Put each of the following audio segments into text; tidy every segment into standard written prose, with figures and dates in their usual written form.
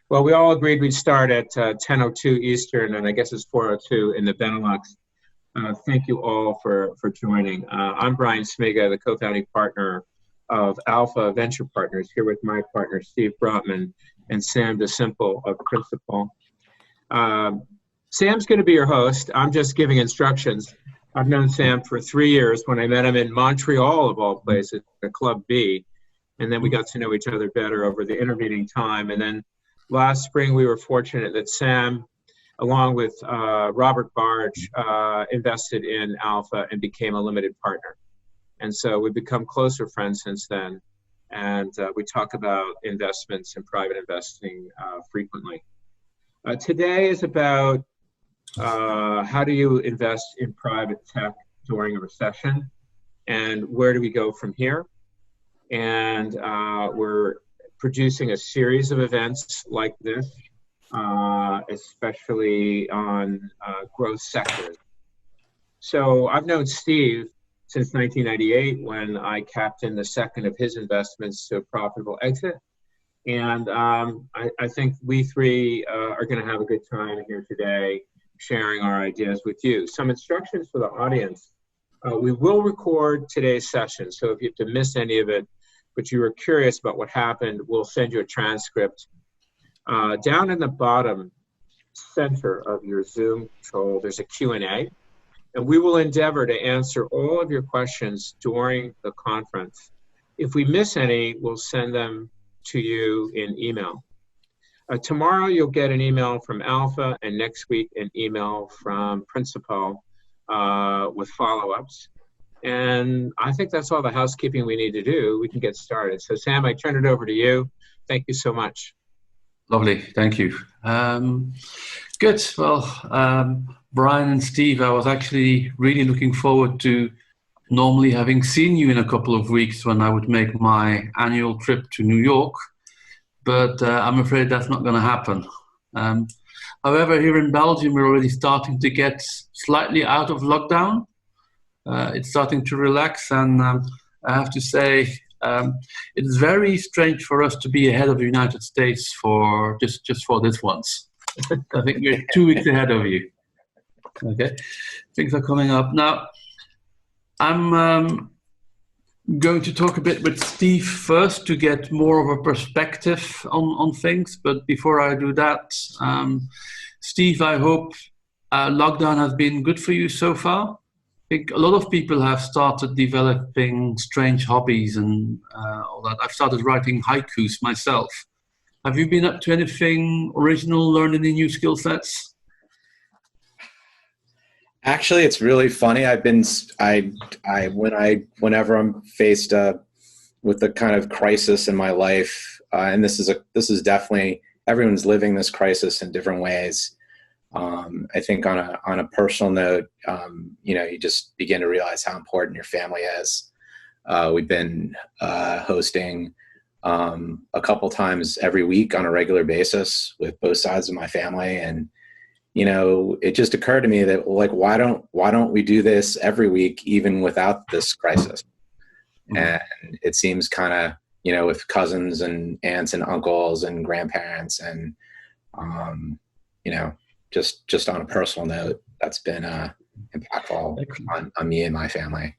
Well, we all agreed we'd start at 10:02 Eastern, and I guess it's 4:02 in the Benelux. Thank you all for joining. I'm Brian Smiga, the co-founding partner of Alpha Venture Partners, here with my partner, Steve Brotman, and Sam DeSimple of Princip.al. Sam's going to be your host. I'm just giving instructions. I've known Sam for 3 years when I met him in Montreal, of all places, at Club B. And then we got to know each other better over the intervening time. And then last spring, we were fortunate that Sam, along with Robert Barge, invested in Alpha and became a limited partner. And so we've become closer friends since then. And we talk about investments and private investing frequently. Today is about how do you invest in private tech during a recession, and where do we go from here? And we're producing a series of events like this, especially on growth sectors. So I've known Steve since 1998 when I captained the second of his investments to a profitable exit. And I think we three are going to have a good time here today sharing our ideas with you. Some instructions for the audience. We will record today's session, so if you have to miss any of it, but you were curious about what happened, we'll send you a transcript. Down in the bottom center of your Zoom control, there's a Q&A, and we will endeavor to answer all of your questions during the conference. If we miss any, we'll send them to you in email. Tomorrow you'll get an email from Alpha, and next week an email from Princip.al with follow-ups. And I think that's all the housekeeping we need to do. We can get started. So Sam, I turn it over to you. Thank you so much. Lovely, thank you. Good, well, Brian and Steve, I was actually really looking forward to normally having seen you in a couple of weeks when I would make my annual trip to New York, but I'm afraid that's not going to happen. However, here in Belgium, we're already starting to get slightly out of lockdown. It's starting to relax, and I have to say, it's very strange for us to be ahead of the United States for just for this once. I think we're 2 weeks ahead of you. Okay, things are coming up now. I'm going to talk a bit with Steve first to get more of a perspective on things. But before I do that, Steve, I hope lockdown has been good for you so far. I think a lot of people have started developing strange hobbies and all that. I've started writing haikus myself. Have you been up to anything original, learn any new skill sets? Actually, it's really funny. Whenever I'm faced with the kind of crisis in my life, and this is definitely, everyone's living this crisis in different ways. I think on a personal note, you just begin to realize how important your family is. We've been hosting a couple times every week on a regular basis with both sides of my family, and it just occurred to me that, like, why don't we do this every week, even without this crisis? Mm-hmm. And it seems kind of, with cousins and aunts and uncles and grandparents and, just on a personal note, that's been impactful on me and my family.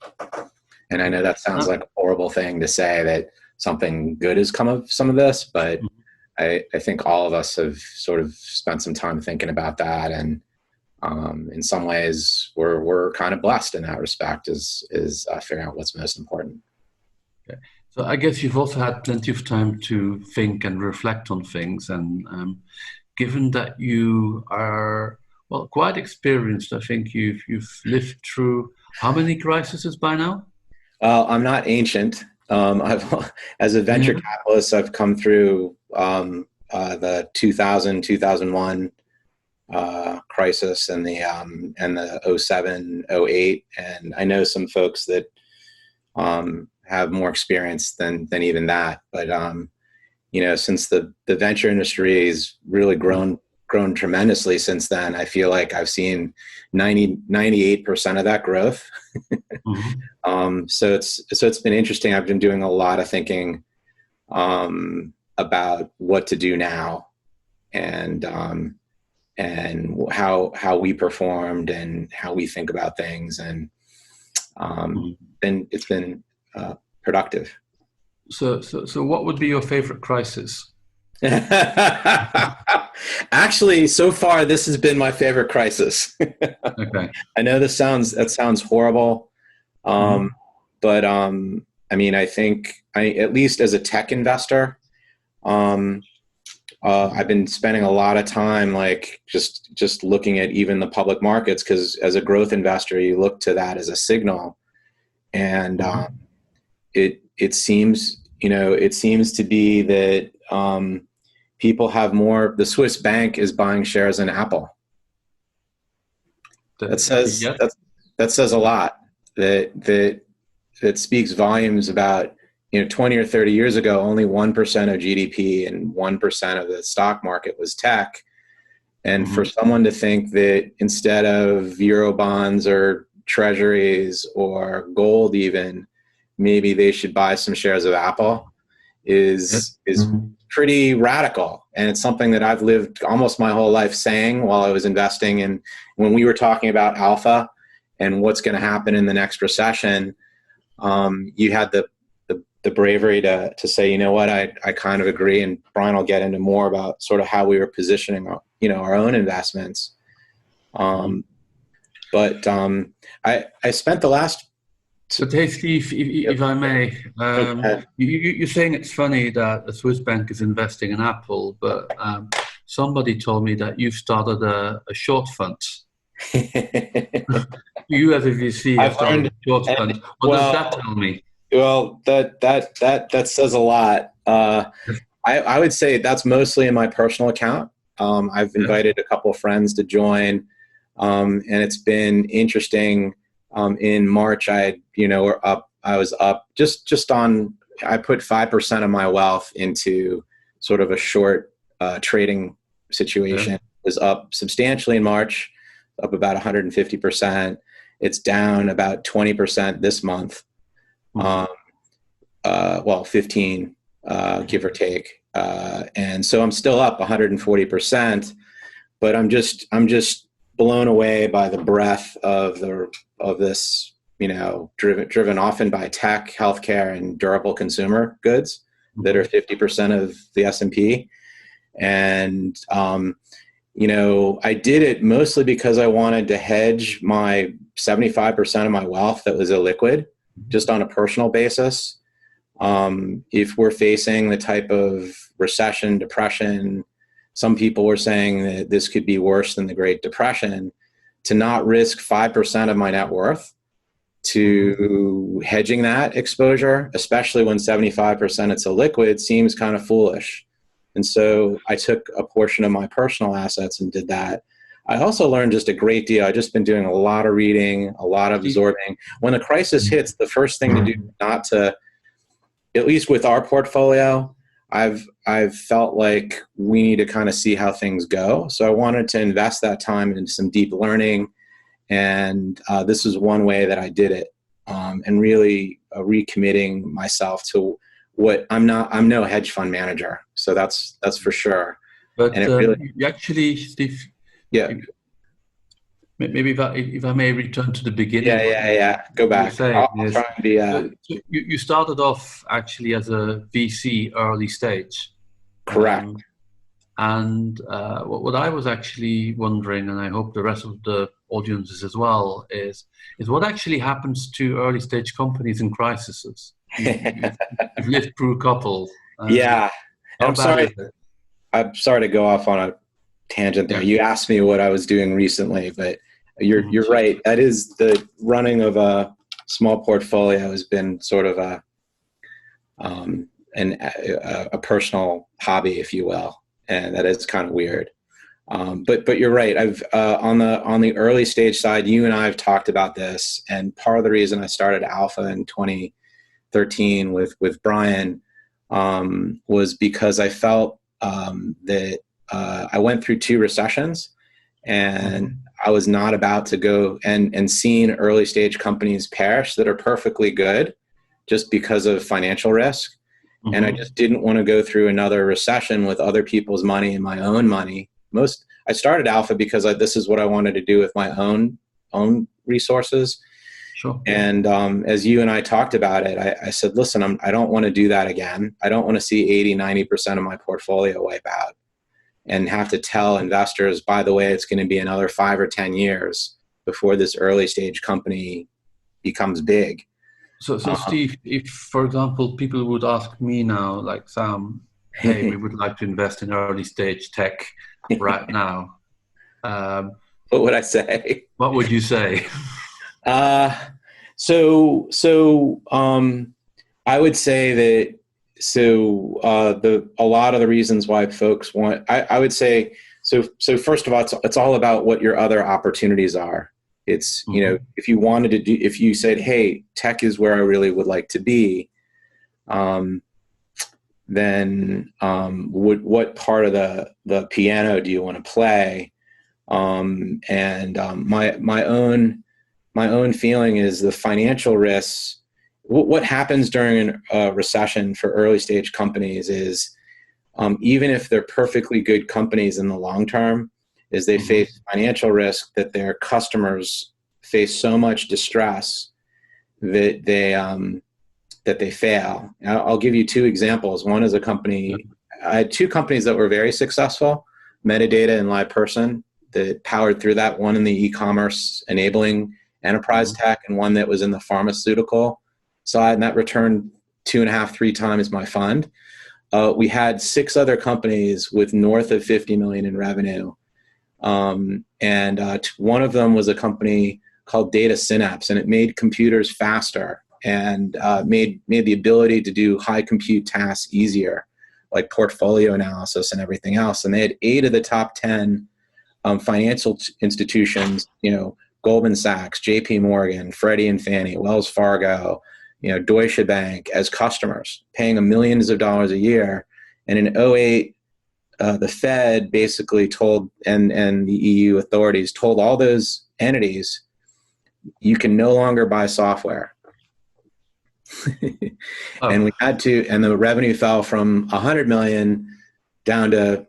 And I know that sounds like a horrible thing to say, that something good has come of some of this, but I think all of us have sort of spent some time thinking about that, and in some ways we're kind of blessed in that respect, is figuring out what's most important. Okay. So I guess you've also had plenty of time to think and reflect on things, and given that you are quite experienced, I think you've lived through how many crises by now? I'm not ancient. As a venture capitalist, I've come through the 2001 crisis and the 07, 08, and I know some folks that have more experience than even that. But since the venture industry has really grown tremendously since then, I feel like I've seen 98% of that growth. Mm-hmm. So it's been interesting. I've been doing a lot of thinking about what to do now. and how we performed and how we think about things, and it's been productive. So what would be your favorite crisis? Actually, so far this has been my favorite crisis. Okay. I know that sounds horrible, but I mean, I think at least as a tech investor, I've been spending a lot of time like just looking at even the public markets, because as a growth investor, you look to that as a signal, and it seems to be that people have more. The Swiss bank is buying shares in Apple. That says a lot. That speaks volumes about, 20 or 30 years ago, only 1% of GDP and 1% of the stock market was tech. And for someone to think that instead of Euro bonds or treasuries or gold even, maybe they should buy some shares of Apple is pretty radical. And it's something that I've lived almost my whole life saying while I was investing. And when we were talking about alpha and what's going to happen in the next recession, you had the bravery to say, you know what, I kind of agree. And Brian will get into more about sort of how we were positioning our own investments. But I spent the last. But hey, Steve, if I may, you're saying it's funny that the Swiss bank is investing in Apple, but somebody told me that you've started a short fund. You as a VC have started a short fund. What does that tell me? Well, that says a lot. I would say that's mostly in my personal account. I've invited a couple of friends to join, and it's been interesting. In March, I was up just on. I put 5% of my wealth into sort of a short trading situation. It was up substantially in March, up about 150%. It's down about 20% this month. 15, give or take. And so I'm still up 140%, but I'm just blown away by the breadth of this, driven often by tech, healthcare, and durable consumer goods that are 50% of the S&P. And, I did it mostly because I wanted to hedge my 75% of my wealth that was illiquid, just on a personal basis. If we're facing the type of recession, depression, some people were saying that this could be worse than the Great Depression, to not risk 5% of my net worth to hedging that exposure, especially when 75% it's illiquid, seems kind of foolish. And so I took a portion of my personal assets and did that. I also learned just a great deal. I've just been doing a lot of reading, a lot of absorbing. When a crisis hits, the first thing to do is not to, at least with our portfolio, I've felt like we need to kind of see how things go. So I wanted to invest that time into some deep learning. And this is one way that I did it, and really recommitting myself to what I'm no hedge fund manager. So that's for sure. But you actually, Steve, maybe if I may return to the beginning. Yeah. Go back. I'll try and be, you started off actually as a VC early stage. Correct. And what I was actually wondering, and I hope the rest of the audiences as well, is what actually happens to early stage companies in crises? You've lived through a couple. I'm sorry to go off on a tangent there. You asked me what I was doing recently, but you're right. That is, the running of a small portfolio has been sort of a personal hobby, if you will, and that is kind of weird. But you're right. I've on the early stage side, you and I have talked about this, and part of the reason I started Alpha in 2013 with Brian was because I felt that I went through 2 recessions, and I was not about to go and seeing early stage companies perish that are perfectly good just because of financial risk. And I just didn't want to go through another recession with other people's money and my own money. I started Alpha because this is what I wanted to do with my own resources. Sure. And as you and I talked about it, I said, listen, I don't want to do that again. I don't want to see 80-90% of my portfolio wipe out and have to tell investors, by the way, it's going to be another 5 or 10 years before this early stage company becomes big. So Steve, if, for example, people would ask me now, like, Sam, hey, we would like to invest in early stage tech right now. What would I say? What would you say? So I would say that, a lot of the reasons why folks want, I would say, so first of all, it's all about what your other opportunities are. It's, if you wanted to do, if you said, hey, tech is where I really would like to be, then what part of the piano do you want to play? My own feeling is the financial risks. What happens during a recession for early stage companies is, even if they're perfectly good companies in the long term, is they face financial risk that their customers face so much distress that they fail. I'll give you 2 examples. One is a company. I had 2 companies that were very successful, Metadata and LivePerson, that powered through that. One in the e-commerce enabling enterprise tech, and one that was in the pharmaceutical side, and that returned 2.5-3 times my fund. We had 6 other companies with north of 50 million in revenue. One of them was a company called Data Synapse, and it made computers faster and made the ability to do high compute tasks easier, like portfolio analysis and everything else. And they had 8 of the top 10 financial institutions, Goldman Sachs, JP Morgan, Freddie and Fannie, Wells Fargo, Deutsche Bank as customers, paying them millions of dollars a year. And in 2008, the Fed basically told, and the EU authorities told all those entities, you can no longer buy software. And we had to, and the revenue fell from 100 million down to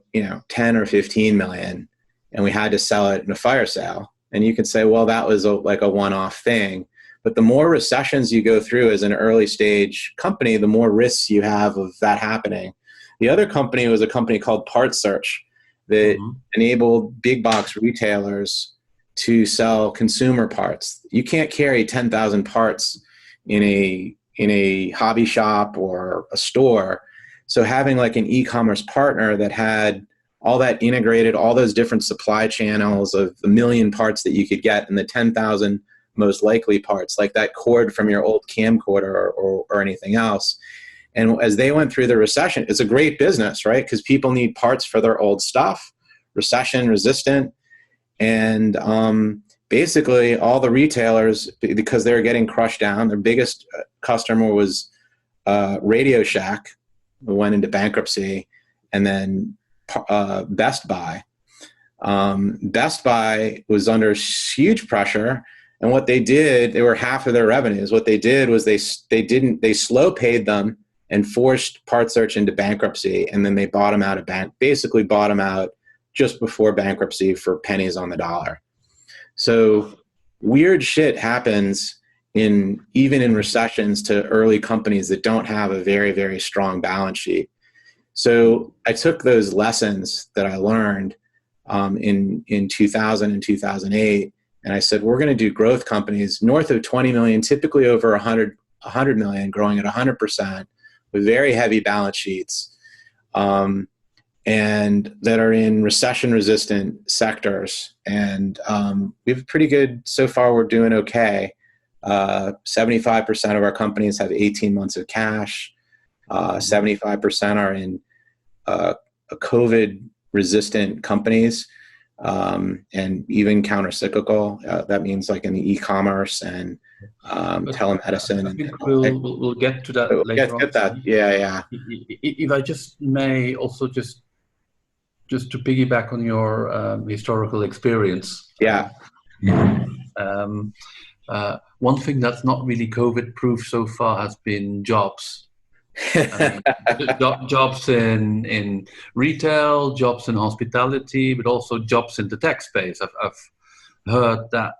10 or 15 million, and we had to sell it in a fire sale. And you can say, well, that was like a one-off thing. But the more recessions you go through as an early stage company, the more risks you have of that happening. The other company was a company called Part Search that enabled big box retailers to sell consumer parts. You can't carry 10,000 parts in a hobby shop or a store. So having like an e-commerce partner that had all that integrated, all those different supply channels of the million parts that you could get and the 10,000 most likely parts, like that cord from your old camcorder or anything else. And as they went through the recession, it's a great business, right? Because people need parts for their old stuff, recession resistant. And basically all the retailers, because they were getting crushed down, their biggest customer was Radio Shack, who went into bankruptcy, and then Best Buy. Best Buy was under huge pressure, and what they did, they were half of their revenues. What they did was they slow paid them and forced Part Search into bankruptcy, and then they bought them out basically bought them out just before bankruptcy for pennies on the dollar. So weird shit happens even in recessions to early companies that don't have a very, very strong balance sheet. So I took those lessons that I learned in 2000 and 2008, and I said, we're going to do growth companies north of 20 million, typically over 100 million, growing at 100% with very heavy balance sheets, and that are in recession-resistant sectors. And we have pretty good, so far we're doing okay. 75% of our companies have 18 months of cash. 75% are in COVID-resistant companies, and even counter-cyclical. That means like in the e-commerce and telemedicine. I think we'll get to that later on. Get that. Yeah. If I just may also just to piggyback on your historical experience. Yeah. One thing that's not really COVID-proof so far has been jobs. Jobs in retail, jobs in hospitality, but also jobs in the tech space. I've heard that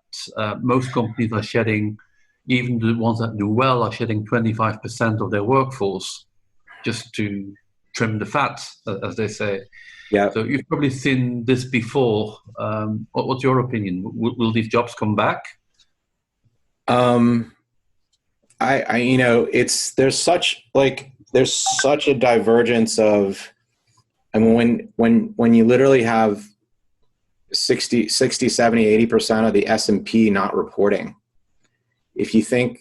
most companies are shedding, even the ones that do well, are shedding 25% of their workforce just to trim the fat, as they say. Yeah. So you've probably seen this before. What's your opinion? Will these jobs come back? There's such a divergence of, I mean, when you literally have 60, 70, 80% of the S&P not reporting. If you think,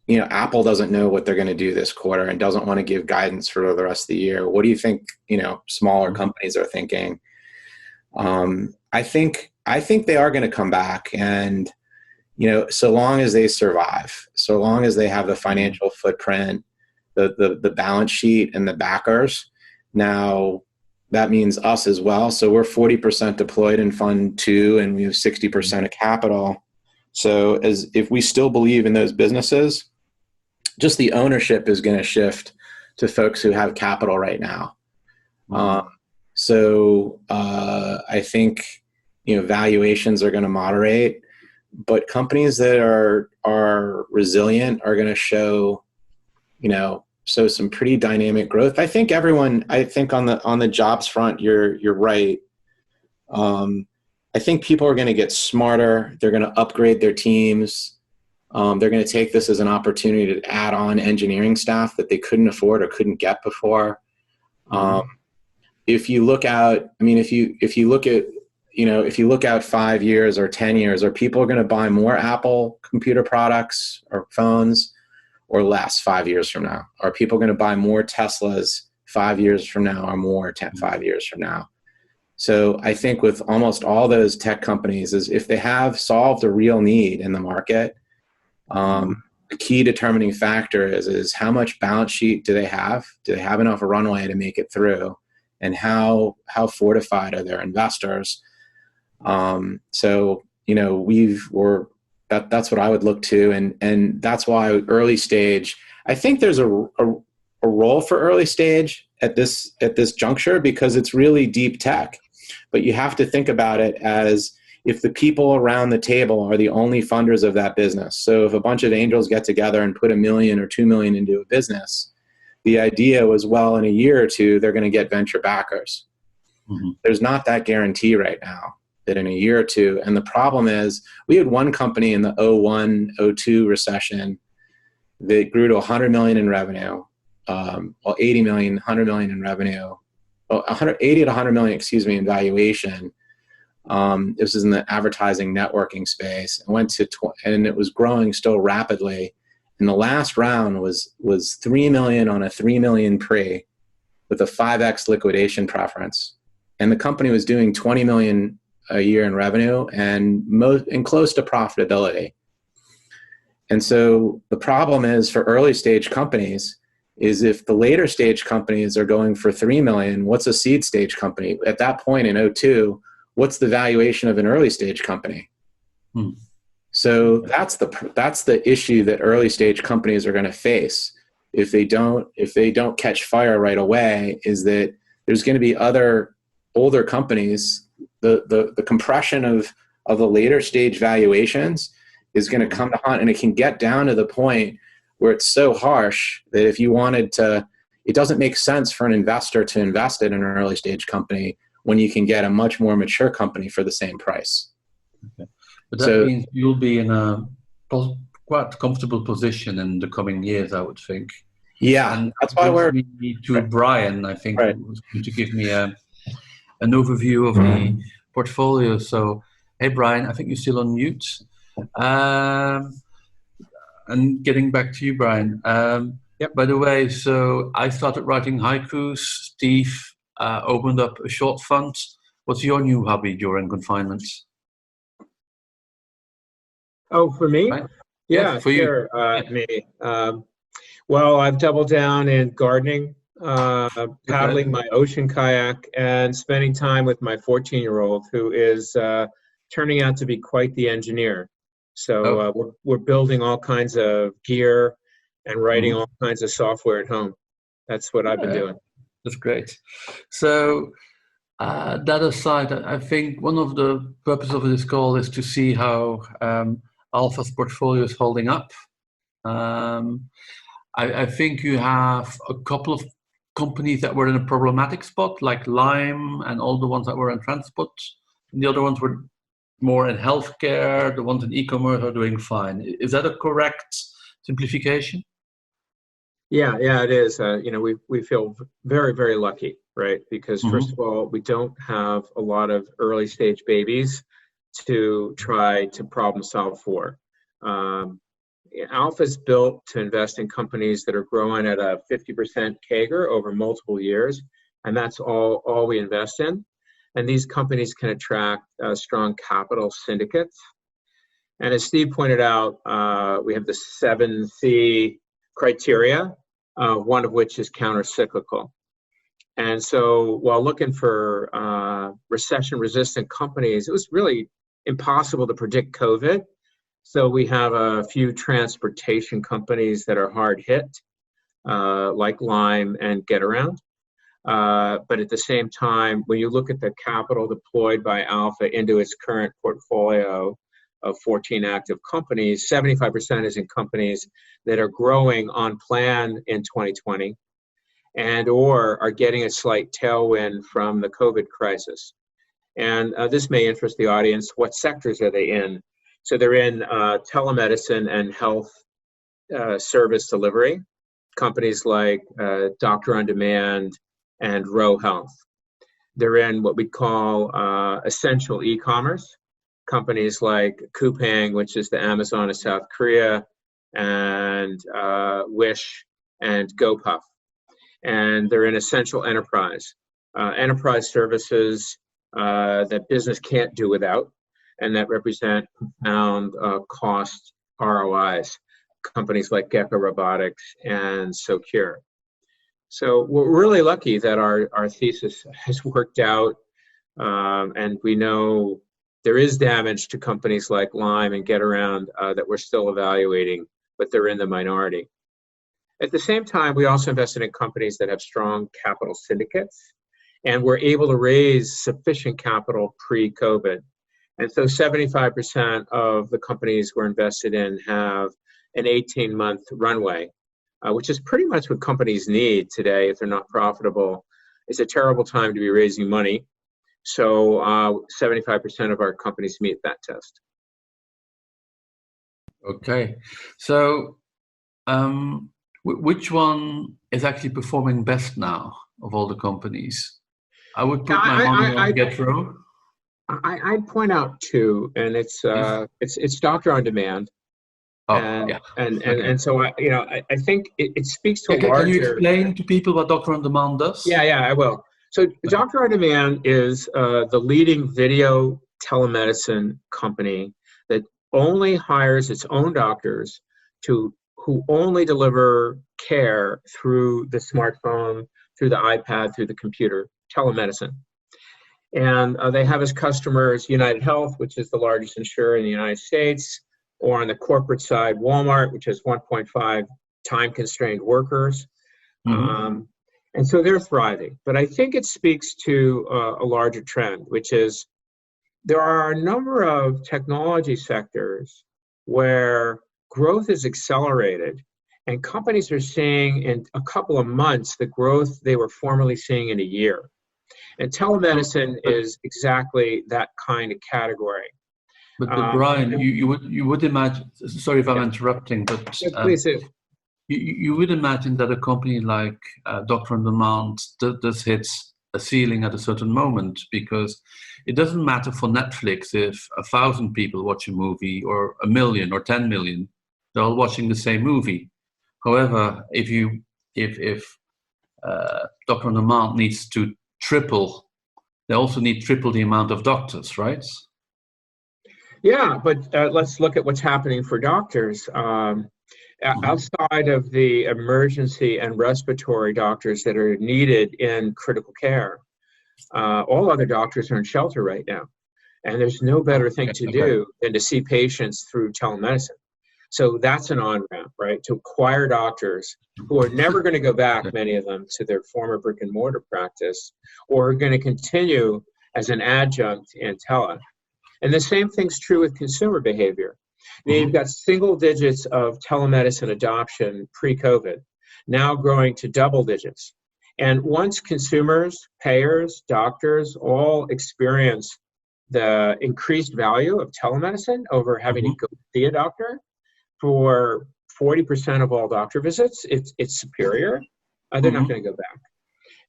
Apple doesn't know what they're going to do this quarter and doesn't want to give guidance for the rest of the year, what do you think, smaller companies are thinking? I think they are going to come back, and, so long as they survive, so long as they have the financial footprint, the balance sheet and the backers. Now, that means us as well. So we're 40% deployed in Fund 2, and we have 60% of capital. So if we still believe in those businesses, just the ownership is going to shift to folks who have capital right now. I think, valuations are going to moderate, but companies that are resilient are going to show some pretty dynamic growth. I think on the jobs front, you're right. I think people are going to get smarter. They're going to upgrade their teams. They're going to take this as an opportunity to add on engineering staff that they couldn't afford or couldn't get before. If you look out, if you look out 5 years or 10 years, are people going to buy more Apple computer products or phones or less 5 years from now? Are people going to buy more Teslas 5 years from now or more 5 years from now? So I think with almost all those tech companies, is if they have solved a real need in the market, the key determining factor is how much balance sheet do they have? Do they have enough runway to make it through? And how fortified are their investors? That's what I would look to, and that's why early stage. I think there's a role for early stage at this juncture, because it's really deep tech, but you have to think about it as if the people around the table are the only funders of that business. So if a bunch of angels get together and put $1 million or $2 million into a business, the idea was, well, in a year or two, they're going to get venture backers. There's not that guarantee right now that in a year or two. And the problem is, we had one company in the 01, 02 recession that grew to 100 million in revenue, 80 million, 100 million in revenue, 80 to 100 million, in valuation. This is in the advertising networking space, and it was growing still rapidly. And the last round was 3 million on a 3 million pre with a 5x liquidation preference. And the company was doing 20 million a year in revenue and close to profitability. And so the problem is, for early stage companies, is if the later stage companies are going for 3 million, what's a seed stage company? At that point in 02, what's the valuation of an early stage company? So that's the issue that early stage companies are going to face if they don't catch fire right away, is that there's going to be other older companies. The compression of the later stage valuations is going to come to haunt, and it can get down to the point where it's so harsh that if you wanted to, it doesn't make sense for an investor to invest in an early stage company when you can get a much more mature company for the same price. Okay. But that means you'll be in a quite comfortable position in the coming years, I would think. Yeah, and that's why we're to Brian. I think was going to give me an overview of the portfolio. So, hey, Brian, I think you're still on mute. And getting back to you, Brian. By the way, so I started writing haikus. Steve opened up a short fund. What's your new hobby during confinement? Oh, for me? Right? Yeah, for sure. you. Me. Well, I've doubled down in gardening, paddling my ocean kayak, and spending time with my 14-year-old, who is turning out to be quite the engineer. So we're building all kinds of gear and writing all kinds of software at home. That's what I've been doing. That's great. So that aside, I think one of the purposes of this call is to see how Alpha's portfolio is holding up. I think you have a couple of companies that were in a problematic spot, like Lime and all the ones that were in transport. And the other ones were more in healthcare. The ones in e-commerce are doing fine. Is that a correct simplification? Yeah, it is. We feel very, very lucky, right? Because first of all, we don't have a lot of early stage babies to try to problem solve for. Alpha is built to invest in companies that are growing at a 50% CAGR over multiple years, and that's all we invest in. And these companies can attract strong capital syndicates. And as Steve pointed out, we have the 7C criteria, one of which is counter-cyclical. And so while looking for recession-resistant companies, it was really impossible to predict COVID. So we have a few transportation companies that are hard hit, like Lime and GetAround. But at the same time, when you look at the capital deployed by Alpha into its current portfolio of 14 active companies, 75% is in companies that are growing on plan in 2020 and or are getting a slight tailwind from the COVID crisis. And this may interest the audience. What sectors are they in? So they're in telemedicine and health service delivery, companies like Doctor on Demand and Row Health. They're in what we call essential e-commerce, companies like Coupang, which is the Amazon of South Korea, and Wish and GoPuff. And they're in essential enterprise services that business can't do without, and that represent profound cost ROIs, companies like Gecko Robotics and Socure. So we're really lucky that our thesis has worked out, and we know there is damage to companies like Lime and GetAround that we're still evaluating, but they're in the minority. At the same time, we also invested in companies that have strong capital syndicates, and we're able to raise sufficient capital pre-COVID. And so 75% of the companies we're invested in have an 18-month runway, which is pretty much what companies need today if they're not profitable. It's a terrible time to be raising money. So 75% of our companies meet that test. Okay. So which one is actually performing best now of all the companies? I would put my money on GetRow. I'd point out two, and it's Doctor on Demand. And so I think it speaks to a larger. Can you explain to people what Doctor on Demand does? Yeah, I will. So Doctor on Demand is the leading video telemedicine company that only hires its own doctors who only deliver care through the smartphone, through the iPad, through the computer, telemedicine. And they have as customers United Health, which is the largest insurer in the United States, or on the corporate side, Walmart, which has 1.5 time-constrained workers. And so they're thriving. But I think it speaks to a larger trend, which is there are a number of technology sectors where growth is accelerated, and companies are seeing in a couple of months the growth they were formerly seeing in a year. And telemedicine is exactly that kind of category. But Brian, you would imagine. Sorry if I'm interrupting, but please do. You would imagine that a company like Doctor on Demand does hit a ceiling at a certain moment, because it doesn't matter for Netflix if 1,000 people watch a movie or 1 million or 10 million, they're all watching the same movie. However, if Doctor on Demand needs to triple, they also need triple the amount of doctors, right? Yeah, but let's look at what's happening for doctors. Outside of the emergency and respiratory doctors that are needed in critical care, all other doctors are in shelter right now. And there's no better thing to do than to see patients through telemedicine. So that's an on-ramp, right? To acquire doctors who are never going to go back, many of them, to their former brick and mortar practice, or are going to continue as an adjunct in tele. And the same thing's true with consumer behavior. Now, you've got single digits of telemedicine adoption pre-COVID, now growing to double digits. And once consumers, payers, doctors all experience the increased value of telemedicine over having to go see a doctor, for 40% of all doctor visits, it's superior. They're not going to go back.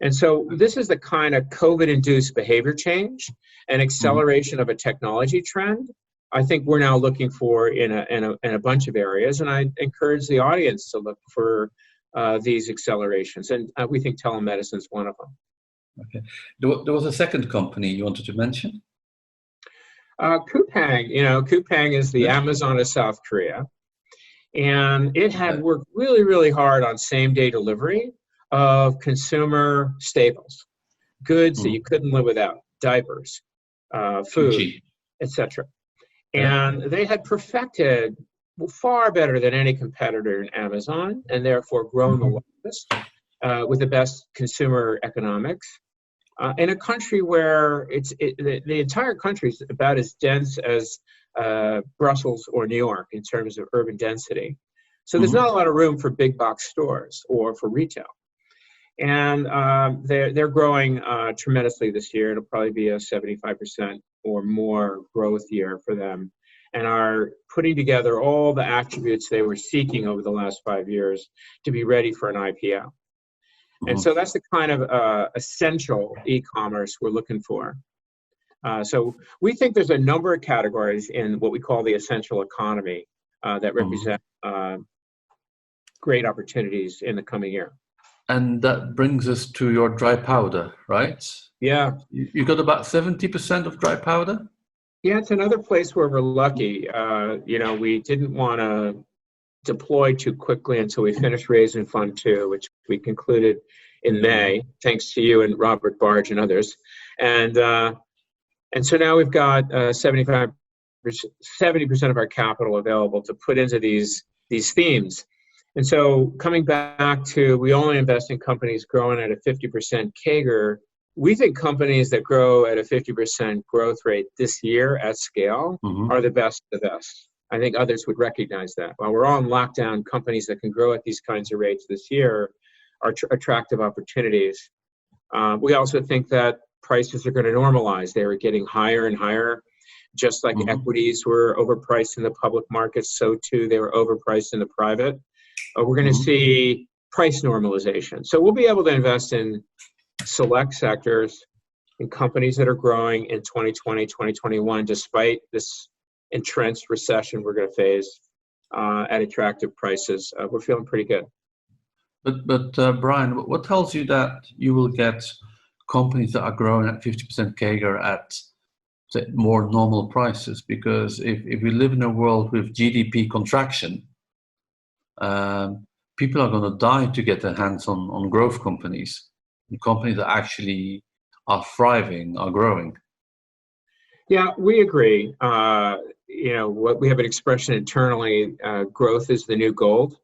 And so this is the kind of COVID-induced behavior change and acceleration of a technology trend I think we're now looking for in a bunch of areas. And I encourage the audience to look for these accelerations. And we think telemedicine is one of them. Okay. There was a second company you wanted to mention? Coupang. Coupang is the Amazon of South Korea. And it had worked really, really hard on same-day delivery of consumer staples, goods that you couldn't live without, diapers, food, etc. And they had perfected far better than any competitor in Amazon, and therefore grown the largest with the best consumer economics in a country where the entire country is about as dense as Brussels or New York in terms of urban density. So there's not a lot of room for big box stores or for retail. And they're growing tremendously this year. It'll probably be a 75% or more growth year for them, and are putting together all the attributes they were seeking over the last 5 years to be ready for an IPO. And so that's the kind of essential e-commerce we're looking for. So we think there's a number of categories in what we call the essential economy that represent great opportunities in the coming year. And that brings us to your dry powder, right? Yeah. You got about 70% of dry powder? Yeah, it's another place where we're lucky. We didn't want to deploy too quickly until we finished raising Fund 2, which we concluded in May, thanks to you and Robert Barge and others. And so now we've got 70% of our capital available to put into these themes. And so coming back to, we only invest in companies growing at a 50% CAGR. We think companies that grow at a 50% growth rate this year at scale are the best of the best. I think others would recognize that. While we're all in lockdown, companies that can grow at these kinds of rates this year are attractive opportunities. We also think that prices are going to normalize. They were getting higher and higher. Just like equities were overpriced in the public markets, so too they were overpriced in the private. We're going to see price normalization. So we'll be able to invest in select sectors, in companies that are growing in 2020, 2021, despite this entrenched recession we're going to face at attractive prices. We're feeling pretty good. But Brian, what tells you that you will get companies that are growing at 50% CAGR at more normal prices? Because if we live in a world with GDP contraction, people are going to die to get their hands on growth companies, and companies that actually are thriving, are growing. Yeah, we agree. What we have an expression internally, growth is the new gold.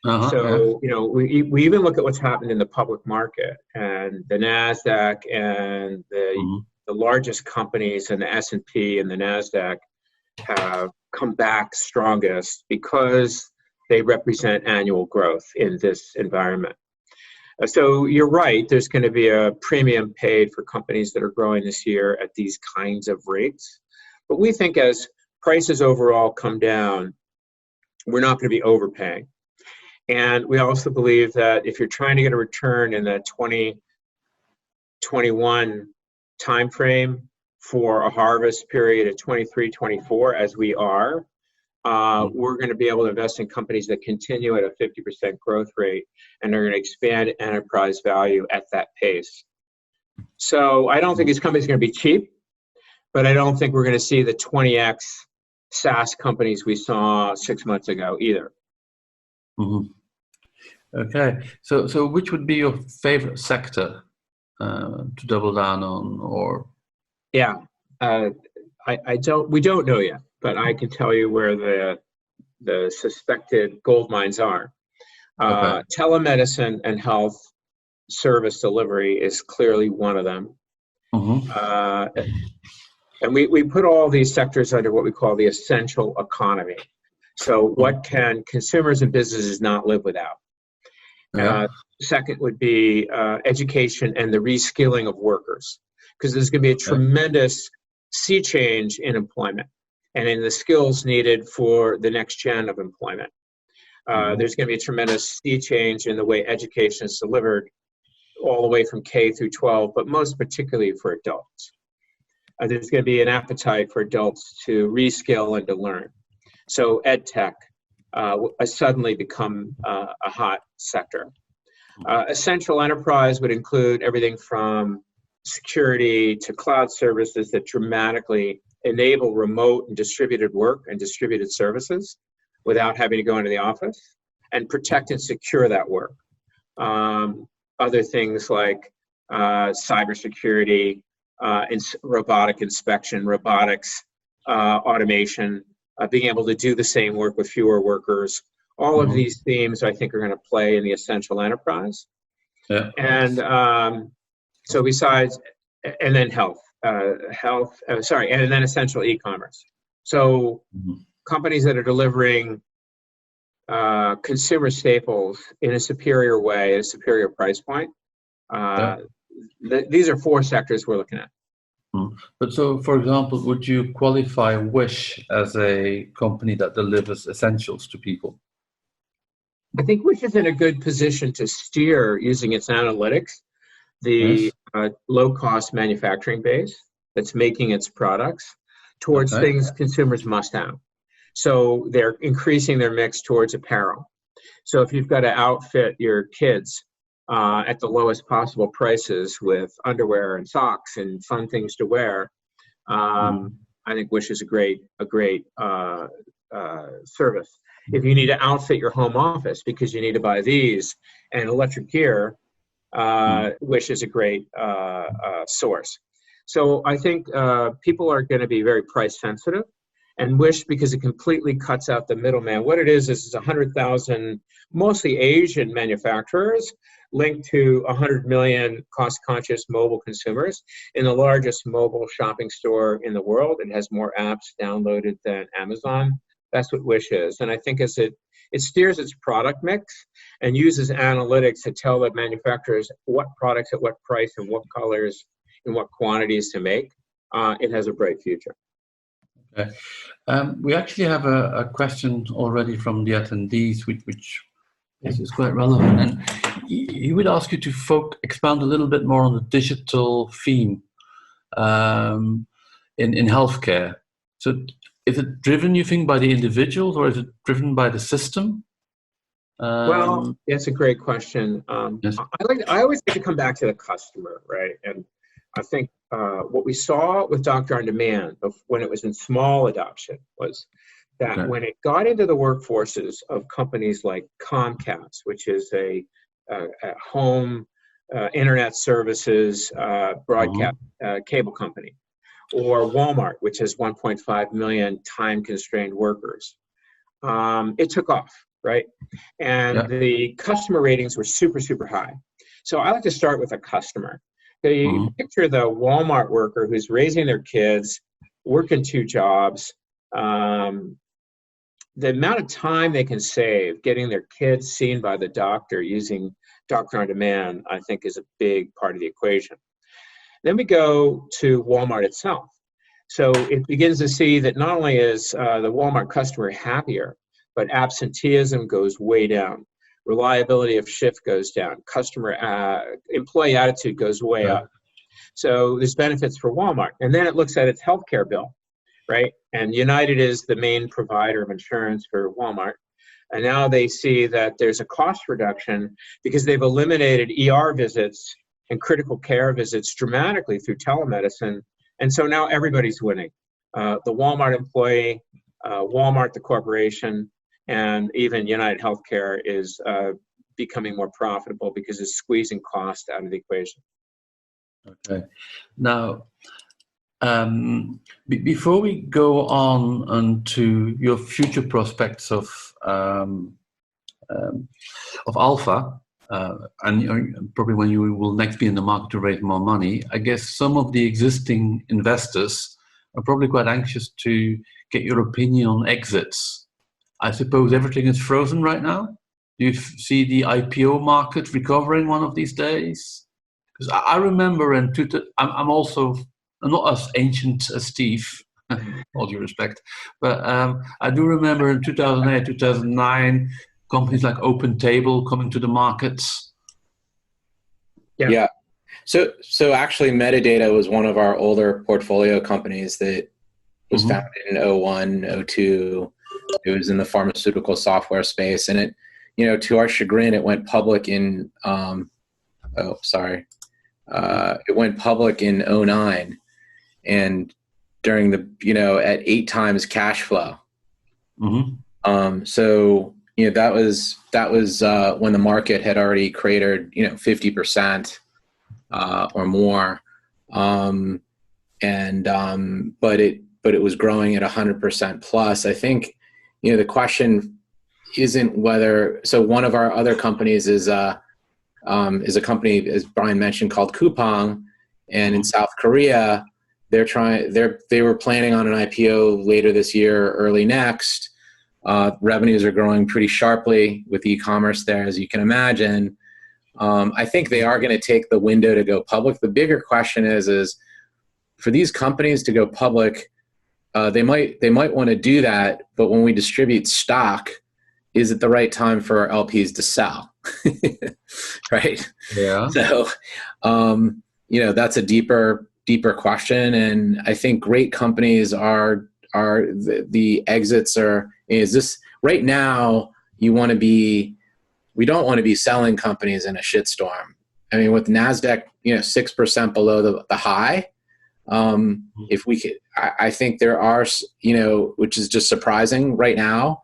We even look at what's happened in the public market, and the NASDAQ and the largest companies and the S&P and the NASDAQ have come back strongest because they represent annual growth in this environment. So you're right, there's going to be a premium paid for companies that are growing this year at these kinds of rates. But we think as prices overall come down, we're not going to be overpaying. And we also believe that if you're trying to get a return in the 2021 timeframe for a harvest period of 23, 24, as we are, we're going to be able to invest in companies that continue at a 50% growth rate and are going to expand enterprise value at that pace. So I don't think these companies are going to be cheap, but I don't think we're going to see the 20x SaaS companies we saw 6 months ago either. Okay, so which would be your favorite sector to double down on, or? Yeah, we don't know yet, but I can tell you where the suspected gold mines are. Okay. Telemedicine and health service delivery is clearly one of them. And we put all these sectors under what we call the essential economy. So what can consumers and businesses not live without? Yeah. Second would be education and the reskilling of workers, because there's going to be a tremendous sea change in employment and in the skills needed for the next gen of employment. There's going to be a tremendous sea change in the way education is delivered, all the way from K through 12, but most particularly for adults. There's going to be an appetite for adults to reskill and to learn. So ed tech has suddenly become a hot sector. Essential enterprise would include everything from security to cloud services that dramatically enable remote and distributed work and distributed services without having to go into the office, and protect and secure that work. Other things like cybersecurity, robotic inspection, robotics, automation, being able to do the same work with fewer workers. All of these themes, I think, are going to play in the essential enterprise. Yeah. And so besides, and then and then essential e-commerce. So companies that are delivering consumer staples in a superior way, at a superior price point. These are four sectors we're looking at. But so, for example, would you qualify Wish as a company that delivers essentials to people? I think Wish is in a good position to steer, using its analytics, the low-cost manufacturing base that's making its products towards things consumers must have. So they're increasing their mix towards apparel. So if you've got to outfit your kids at the lowest possible prices with underwear and socks and fun things to wear, I think Wish is a great service. If you need to outfit your home office because you need to buy these and electric gear, Wish is a great source. So I think people are going to be very price sensitive, and Wish, because it completely cuts out the middleman. What it is it's 100,000 mostly Asian manufacturers linked to 100 million cost-conscious mobile consumers in the largest mobile shopping store in the world. It has more apps downloaded than Amazon. That's what Wish is. And I think as it steers its product mix and uses analytics to tell the manufacturers what products at what price and what colors and what quantities to make, it has a bright future. Okay. We actually have a question already from the attendees, which is quite relevant. And he would ask you to expand a little bit more on the digital theme in healthcare. So is it driven, you think, by the individuals, or is it driven by the system? Well, that's a great question. Yes. I always like to come back to the customer, right? And I think what we saw with Doctor on Demand when it was in small adoption was that when it got into the workforces of companies like Comcast, which is a home internet services broadcast cable company, or Walmart, which has 1.5 million time-constrained workers, it took off, right? And the customer ratings were super, super high. So I like to start with a customer. You picture the Walmart worker who's raising their kids, working 2 jobs. The amount of time they can save getting their kids seen by the doctor using Doctor on Demand, I think, is a big part of the equation. Then we go to Walmart itself. So it begins to see that not only is the Walmart customer happier, but absenteeism goes way down. Reliability of shift goes down. Employee attitude goes way up. So there's benefits for Walmart. And then it looks at its healthcare bill, right? And United is the main provider of insurance for Walmart. And now they see that there's a cost reduction because they've eliminated ER visits and critical care visits dramatically through telemedicine. And so now everybody's winning. The Walmart employee, Walmart, the corporation, and even United Healthcare is becoming more profitable because it's squeezing cost out of the equation. Okay. Now, Before we go on to your future prospects of Alpha, and probably when you will next be in the market to raise more money, I guess some of the existing investors are probably quite anxious to get your opinion on exits. I suppose everything is frozen right now. Do you see the IPO market recovering one of these days? Because I remember I'm also not as ancient as Steve, all due respect, but I do remember in 2008, 2009, companies like Open Table coming to the markets. Yeah. So actually Metadata was one of our older portfolio companies that was founded in 01, 02. It was in the pharmaceutical software space, and it, to our chagrin, it went public in, it went public in 09, and during the, at 8 times cash flow. So, that was when the market had already cratered, 50%, or more. But it was growing at 100% plus. I think, the question isn't whether, so one of our other companies is a company, as Brian mentioned, called Coupang, and in South Korea, they were planning on an IPO later this year, early next. Revenues are growing pretty sharply with e-commerce there, as you can imagine. I think they are going to take the window to go public. The bigger question is for these companies to go public, they might want to do that, but when we distribute stock, is it the right time for our LPs to sell? Right? Yeah. So, that's a deeper question, and I think great companies are the exits is this right now. We don't want to be selling companies in a shitstorm. I mean, with NASDAQ, 6% below the high. If we could, I think there are, which is just surprising right now.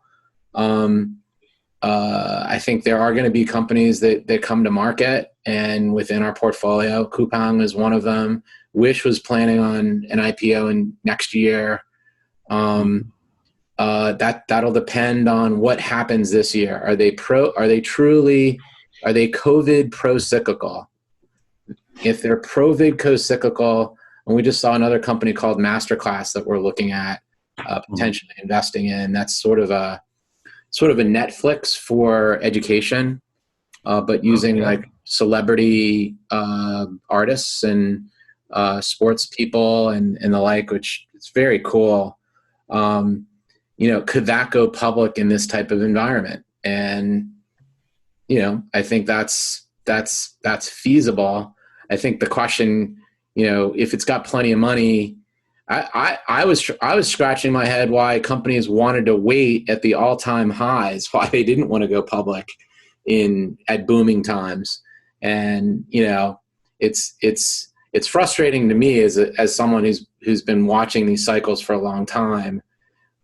I think there are going to be companies that come to market, and within our portfolio, Coupang is one of them. Wish was planning on an IPO in next year. That'll depend on what happens this year. Are they COVID pro-cyclical? If they're pro-vid-co-cyclical, and we just saw another company called Masterclass that we're looking at potentially investing in. That's sort of a Netflix for education, but using like celebrity artists and sports people and the like, which is very cool. Could that go public in this type of environment? And I think that's feasible. I think the question, if it's got plenty of money, I was scratching my head why companies wanted to wait at the all-time highs, why they didn't want to go public at booming times. And it's frustrating to me as someone who's been watching these cycles for a long time,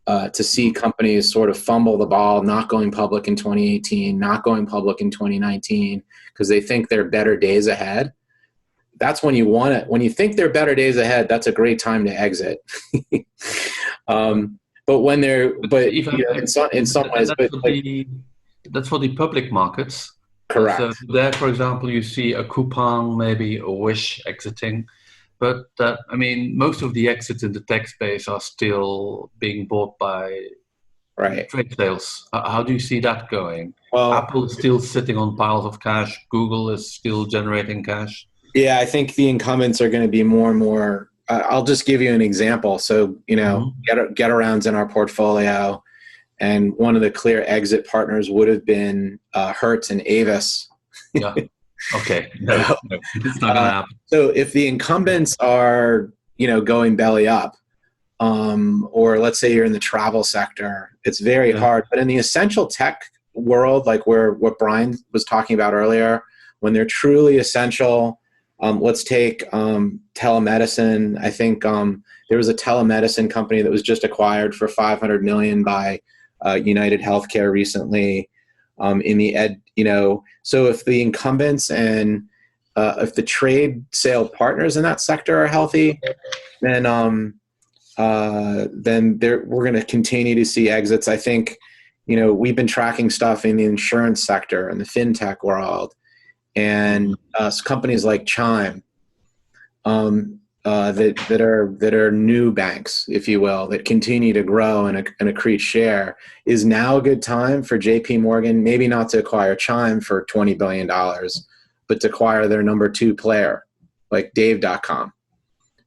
to see companies sort of fumble the ball, not going public in 2018, not going public in 2019, because they think there are better days ahead. That's when when you think there are better days ahead, that's a great time to exit. But when in some ways, that's for the public markets. Correct. So there, for example, you see a Coupang, maybe a Wish exiting. But most of the exits in the tech space are still being bought by trade sales. How do you see that going? Well, Apple is still sitting on piles of cash. Google is still generating cash. Yeah, I think the incumbents are going to be more and more. I'll just give you an example. So, Getaround's in our portfolio, and one of the clear exit partners would have been Hertz and Avis. Yeah. Okay. No, it's not going to happen. So if the incumbents are, going belly up, or let's say you're in the travel sector, it's very hard. But in the essential tech world, like what Brian was talking about earlier, when they're truly essential, let's take telemedicine. I think there was a telemedicine company that was just acquired for $500 million by United Healthcare recently. So if the incumbents and if the trade sale partners in that sector are healthy, then we're going to continue to see exits. I think, we've been tracking stuff in the insurance sector and the fintech world, and companies like Chime, that are new banks, if you will, that continue to grow and accrete share. Is now a good time for JP Morgan, maybe not to acquire Chime for $20 billion, but to acquire their number 2 player, like Dave.com,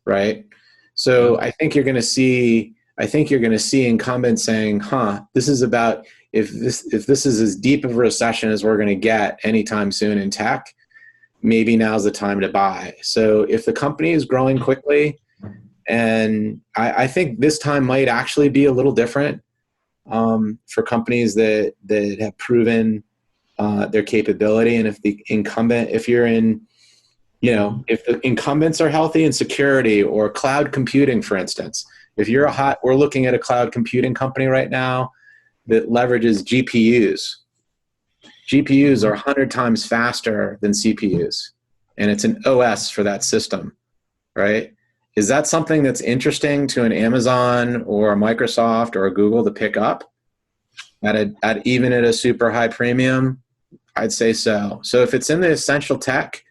right? So I think you're going to see incumbents saying, this is about, if this is as deep of a recession as we're going to get anytime soon in tech, maybe now's the time to buy. So if the company is growing quickly, and I think this time might actually be a little different for companies that have proven their capability. And if the incumbent, if the incumbents are healthy in security or cloud computing, for instance, we're looking at a cloud computing company right now that leverages GPUs. GPUs are 100 times faster than CPUs, and it's an OS for that system, right? Is that something that's interesting to an Amazon or a Microsoft or a Google to pick up even at a super high premium? I'd say so. So if it's in the essential tech,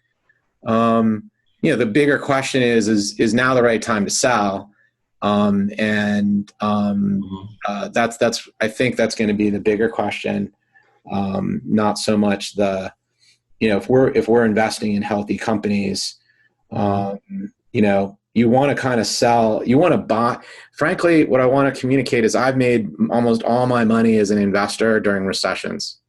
the bigger question is now the right time to sell? That's I think that's going to be the bigger question. Not so much if we're investing in healthy companies, you want to kind of sell, you want to buy. Frankly, what I want to communicate is I've made almost all my money as an investor during recessions.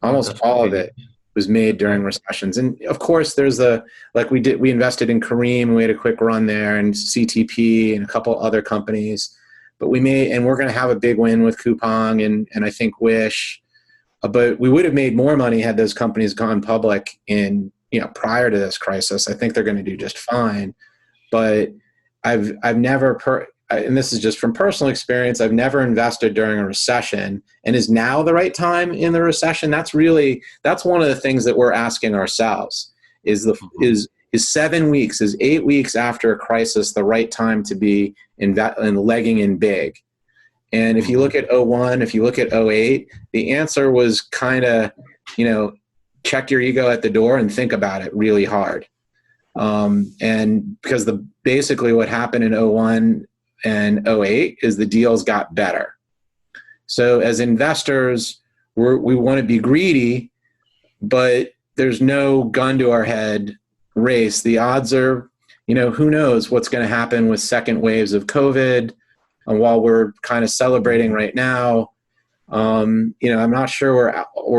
Almost all of it was made during recessions. And of course there's we invested in Kareem, and we had a quick run there, and CTP and a couple other companies, but we're going to have a big win with Coupang and I think Wish. But we would have made more money had those companies gone public prior to this crisis. I think they're going to do just fine. But I've never, and this is just from personal experience, I've never invested during a recession. And is now the right time in the recession? That's one of the things that we're asking ourselves. Is 7 weeks, is 8 weeks after a crisis the right time to be legging in big? And if you look at 01, if you look at 08, the answer was kind of, check your ego at the door and think about it really hard. And because basically what happened in 01 and 08 is the deals got better. So as investors, we want to be greedy, but there's no gun to our head race. The odds are, who knows what's going to happen with second waves of COVID. And while we're kind of celebrating right now, I'm not sure we're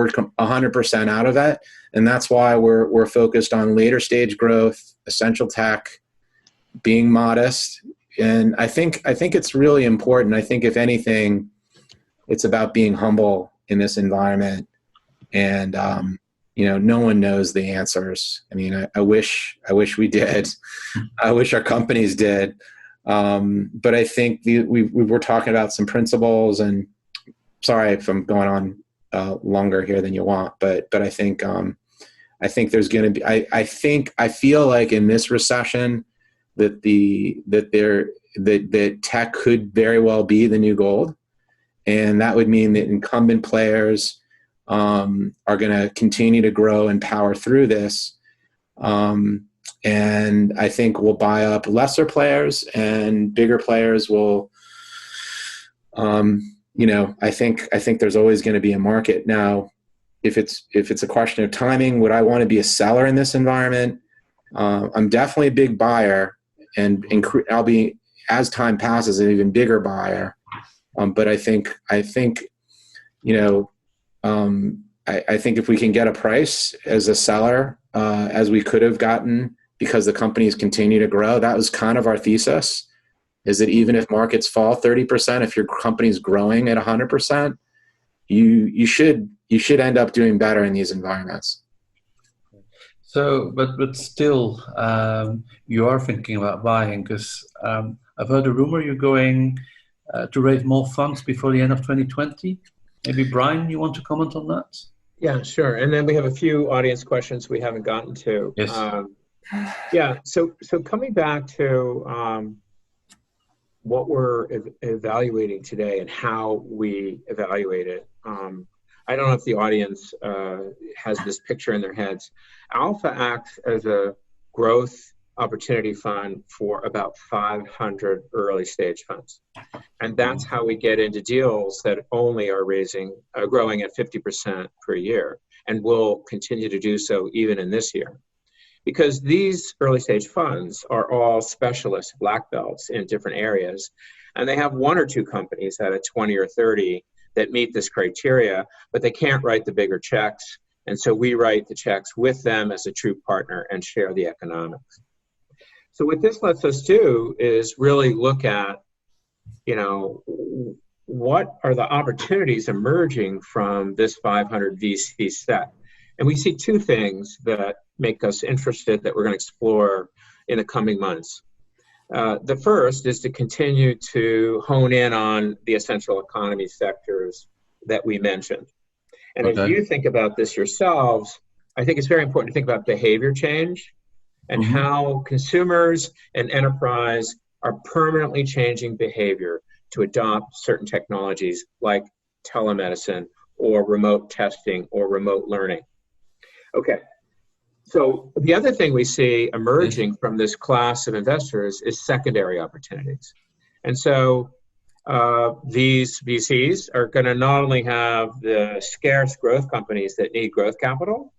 100% out of that, and that's why we're focused on later stage growth, essential tech, being modest, and I think it's really important. I think if anything, it's about being humble in this environment, and no one knows the answers. I mean, I wish we did. I wish our companies did. But I think we were talking about some principles, and sorry if I'm going on longer here than you want, but I think there's going to be, I feel like in this recession that that tech could very well be the new gold. And that would mean that incumbent players are going to continue to grow and power through this. And I think we'll buy up lesser players, and bigger players will, I think there's always going to be a market. Now, if it's a question of timing, would I want to be a seller in this environment? I'm definitely a big buyer, and I'll be, as time passes, an even bigger buyer. But I think if we can get a price as a seller, as we could have gotten, because the companies continue to grow, that was kind of our thesis, is that even if markets fall 30%, if your company's growing at 100%, you should end up doing better in these environments. So, but still, you are thinking about buying, because I've heard a rumor you're going to raise more funds before the end of 2020. Maybe Brian, you want to comment on that? Yeah, sure. And then we have a few audience questions we haven't gotten to. Yes. Yeah, so coming back to what we're evaluating today and how we evaluate it. I don't know if the audience has this picture in their heads. Alpha acts as a growth opportunity fund for about 500 early stage funds. And that's how we get into deals that only are growing at 50% per year and will continue to do so even in this year. Because these early stage funds are all specialists, black belts in different areas, and they have one or two companies out of 20 or 30 that meet this criteria, but they can't write the bigger checks. And so we write the checks with them as a true partner and share the economics. So what this lets us do is really look at, what are the opportunities emerging from this 500 VC set? And we see two things that make us interested that we're going to explore in the coming months. The first is to continue to hone in on the essential economy sectors that we mentioned. And as you think about this yourselves, I think it's very important to think about behavior change and how consumers and enterprise are permanently changing behavior to adopt certain technologies like telemedicine or remote testing or remote learning. Okay, so the other thing we see emerging from this class of investors is secondary opportunities. And so these VCs are going to not only have the scarce growth companies that need growth capital,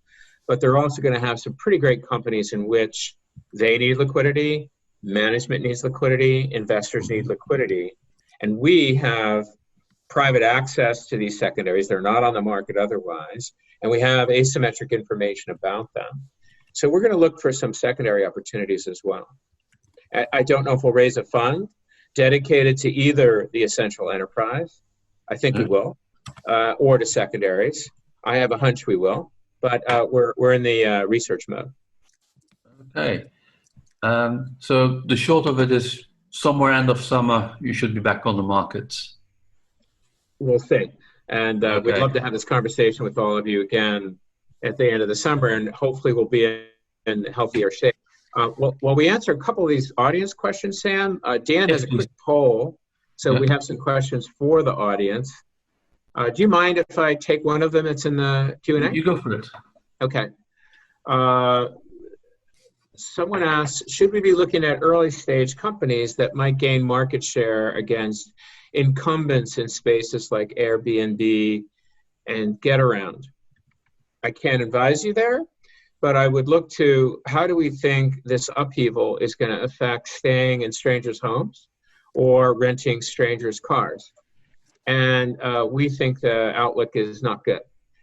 but they're also going to have some pretty great companies in which they need liquidity, management needs liquidity, investors need liquidity. And we have private access to these secondaries. They're not on the market otherwise. And we have asymmetric information about them. So we're going to look for some secondary opportunities as well. I don't know if we'll raise a fund dedicated to either the essential enterprise, I think we will, or to secondaries. I have a hunch we will, but we're in the research mode. Okay. So the short of it is somewhere end of summer, you should be back on the markets. We'll see. And we'd love to have this conversation with all of you again at the end of the summer, and hopefully we'll be in healthier shape. While we answer a couple of these audience questions, Sam, Dan has a quick poll, so we have some questions for the audience. Do you mind if I take one of them that's in the Q&A? You go for it. Okay. Someone asked, should we be looking at early stage companies that might gain market share against incumbents in spaces like Airbnb and GetAround? I can't advise you there, but I would look to how do we think this upheaval is going to affect staying in strangers' homes or renting strangers' cars. And we think the outlook is not good.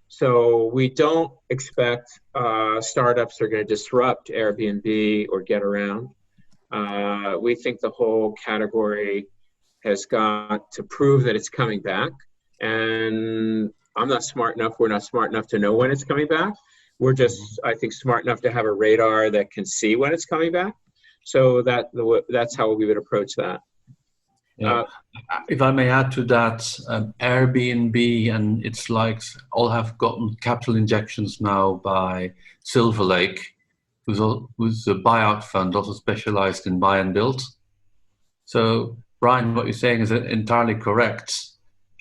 So we don't expect startups are going to disrupt Airbnb or GetAround. We think the whole category has got to prove that it's coming back. And we're not smart enough to know when it's coming back. We're just, I think, smart enough to have a radar that can see when it's coming back. So that's how we would approach that. Yeah. If I may add to that, Airbnb and its likes all have gotten capital injections now by Silver Lake, who's a buyout fund also specialized in buy and build. So, Brian, what you're saying is entirely correct.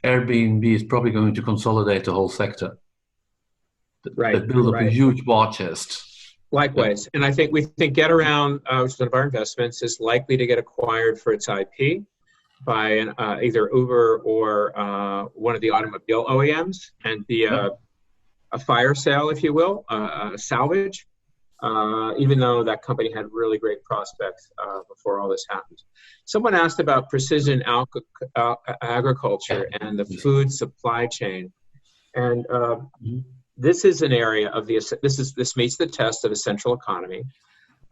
Airbnb is probably going to consolidate the whole sector. They build up a huge war chest. Likewise. And I think we think GetAround, which is one of our investments, is likely to get acquired for its IP by either Uber or one of the automobile OEMs and be a fire sale, if you will, a salvage, even though that company had really great prospects before all this happened. Someone asked about precision agriculture and the food supply chain. And this is an area of this meets the test of essential economy.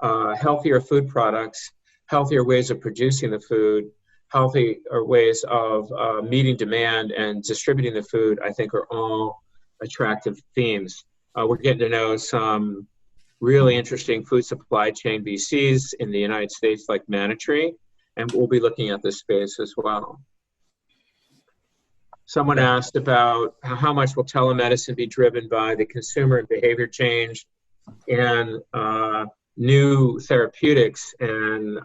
Healthier food products, healthier ways of producing the food, healthier ways of meeting demand and distributing the food, I think, are all attractive themes. We're getting to know some really interesting food supply chain VCs in the United States, like Manitree, and we'll be looking at this space as well. Someone asked about how much will telemedicine be driven by the consumer and behavior change and new therapeutics and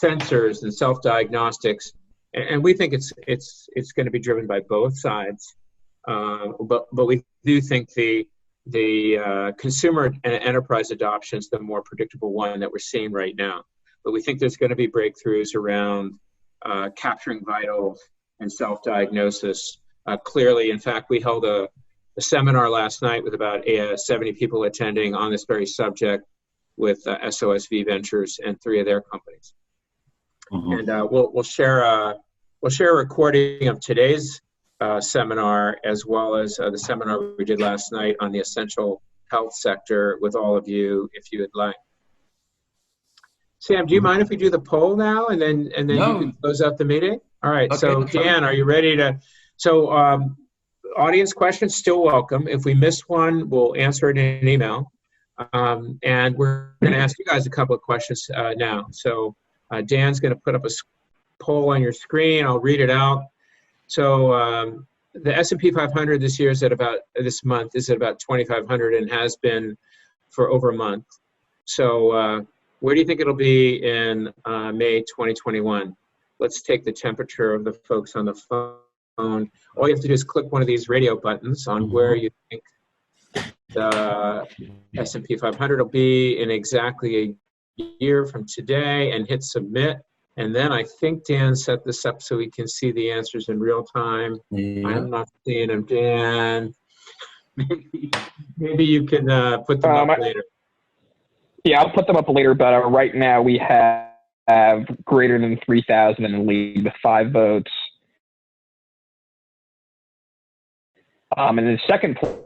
sensors and self-diagnostics. And we think it's going to be driven by both sides. But we do think the consumer and enterprise adoption is the more predictable one that we're seeing right now. But we think there's going to be breakthroughs around capturing vitals and self-diagnosis. Clearly, in fact, we held a seminar last night with about 70 people attending on this very subject with SOSV Ventures and 3 of their companies. And we'll share a recording of today's seminar, as well as the seminar we did last night on the essential health sector with all of you, if you would like. Sam, do you mind if we do the poll now, and then No. you can close out the meeting? All right. Okay, So Dan, are you ready to? So audience questions still welcome. If we miss one, we'll answer it in an email. And we're going to ask you guys a couple of questions now. So Dan's going to put up a poll on your screen. I'll read it out. So the S&P 500 this month is at about 2,500 and has been for over a month. So where do you think it'll be in May 2021? Let's take the temperature of the folks on the phone. All you have to do is click one of these radio buttons on where you think the S&P 500 will be in exactly a year from today, and hit submit. And then I think Dan set this up so we can see the answers in real time. Yeah. I'm not seeing them, Dan. Maybe you can put them up later. Yeah, I'll put them up later, but right now we have greater than 3,000 in the lead with 5 votes. And the second place.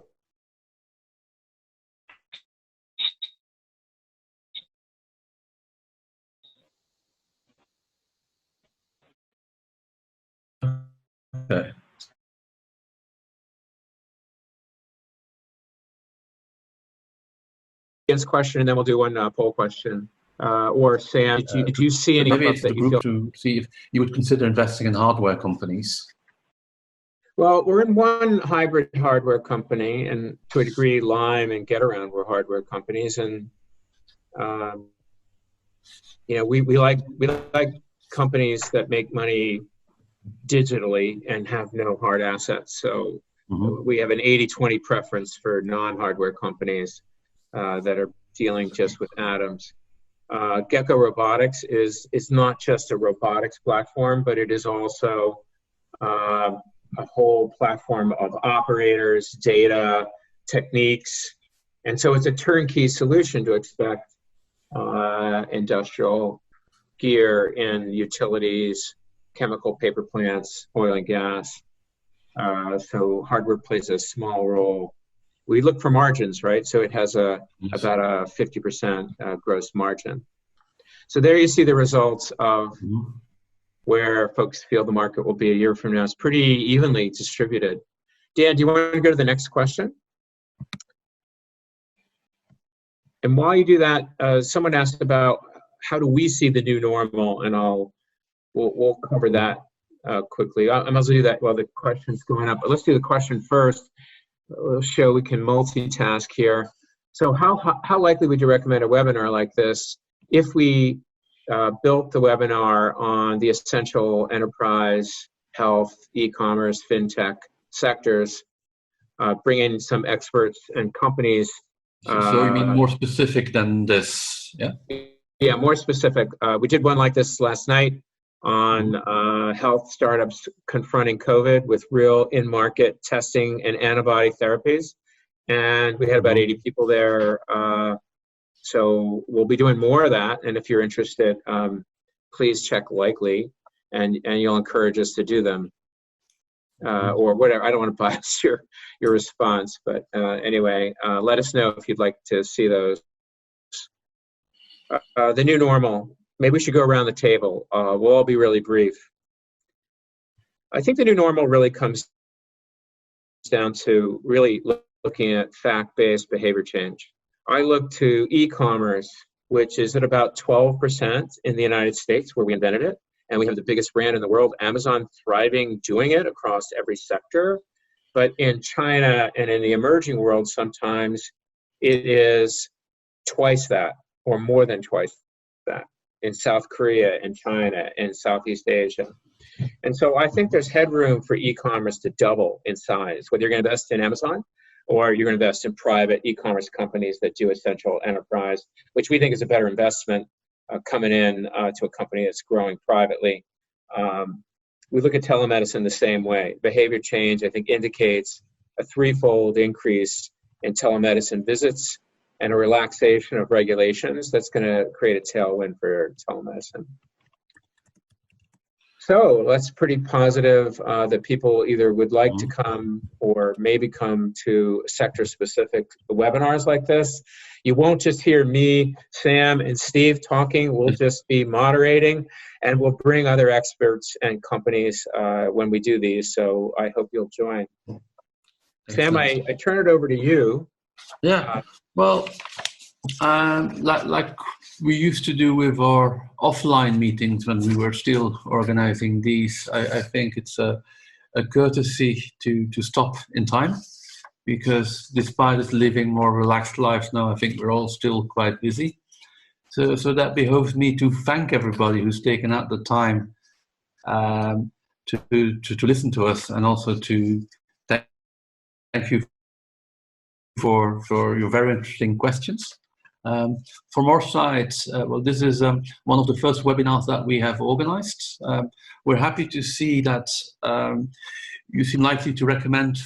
Okay. Question, and then we'll do one poll question. Or Sam, did you see any Maybe up it's that the you group feel? to see if you would consider investing in hardware companies. Well, we're in one hybrid hardware company, and to a degree, Lime and Getaround were hardware companies, and we like companies that make money digitally and have no hard assets. So we have an 80-20 preference for non-hardware companies that are dealing just with atoms. Gecko Robotics is not just a robotics platform, but it is also a whole platform of operators, data, techniques. And so it's a turnkey solution to expect industrial gear in utilities, chemical paper plants, oil and gas. So hardware plays a small role. We look for margins, right? So it has about a 50% gross margin. So there you see the results of where folks feel the market will be a year from now. It's pretty evenly distributed. Dan, do you want to go to the next question? And while you do that, someone asked about how do we see the new normal, and we'll cover that quickly. I might as well do that while the question's going up. But let's do the question first. We'll show we can multitask here. So how likely would you recommend a webinar like this if we built the webinar on the essential enterprise, health, e-commerce, fintech sectors, bring in some experts and companies? So you mean more specific than this, yeah? Yeah, more specific. We did one like this last night on health startups confronting COVID with real in-market testing and antibody therapies. And we had about 80 people there. So we'll be doing more of that. And if you're interested, please check Likely, and you'll encourage us to do them. Or whatever. I don't want to bias your response, but anyway, let us know if you'd like to see those. The new normal. Maybe we should go around the table. We'll all be really brief. I think the new normal really comes down to really looking at fact-based behavior change. I look to e-commerce, which is at about 12% in the United States, where we invented it, and we have the biggest brand in the world, Amazon, thriving, doing it across every sector. But in China and in the emerging world, sometimes it is twice that or more than twice that in South Korea and China and Southeast Asia. And so I think there's headroom for e-commerce to double in size, whether you're going to invest in Amazon or you're going to invest in private e-commerce companies that do essential enterprise, which we think is a better investment coming in to a company that's growing privately. We look at telemedicine the same way. Behavior change, I think, indicates a threefold increase in telemedicine visits and a relaxation of regulations that's going to create a tailwind for telemedicine. So that's pretty positive that people either would like to come or maybe come to sector-specific webinars like this. You won't just hear me, Sam, and Steve talking. We'll just be moderating, and we'll bring other experts and companies when we do these. So I hope you'll join. Sam, I turn it over to you. Yeah, well, like we used to do with our offline meetings when we were still organizing these, I think it's a courtesy to stop in time, because despite us living more relaxed lives now, I think we're all still quite busy. So that behoves me to thank everybody who's taken out the time to listen to us, and also to thank you for your very interesting questions. From our side, well, this is one of the first webinars that we have organized. We're happy to see that you seem likely to recommend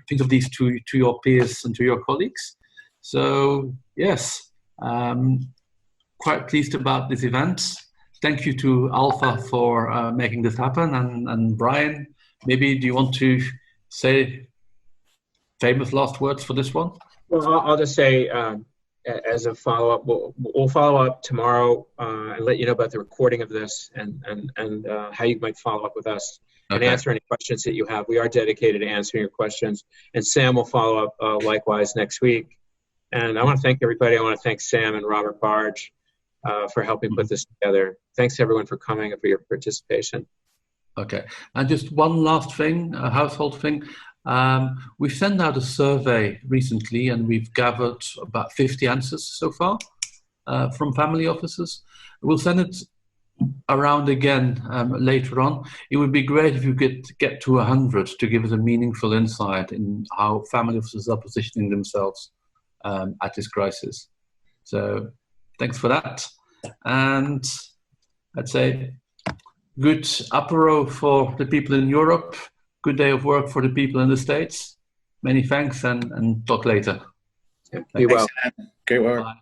things of these to your peers and to your colleagues. So yes, quite pleased about this event. Thank you to Alpha for making this happen. And Brian, maybe do you want to say famous last words for this one? Well, I'll just say, as a follow-up, we'll follow up tomorrow and let you know about the recording of this and how you might follow up with us and answer any questions that you have. We are dedicated to answering your questions, and Sam will follow up likewise next week. And I want to thank everybody. I want to thank Sam and Robert Barge for helping put this together. Thanks everyone for coming and for your participation. Okay, and just one last thing, a household thing. We've sent out a survey recently, and we've gathered about 50 answers so far from family offices. We'll send it around again later on. It would be great if you could get to 100 to give us a meaningful insight in how family offices are positioning themselves at this crisis. So thanks for that. And I'd say good apéro for the people in Europe. Good day of work for the people in the States. Many thanks, and talk later. Be well. Great work. Bye.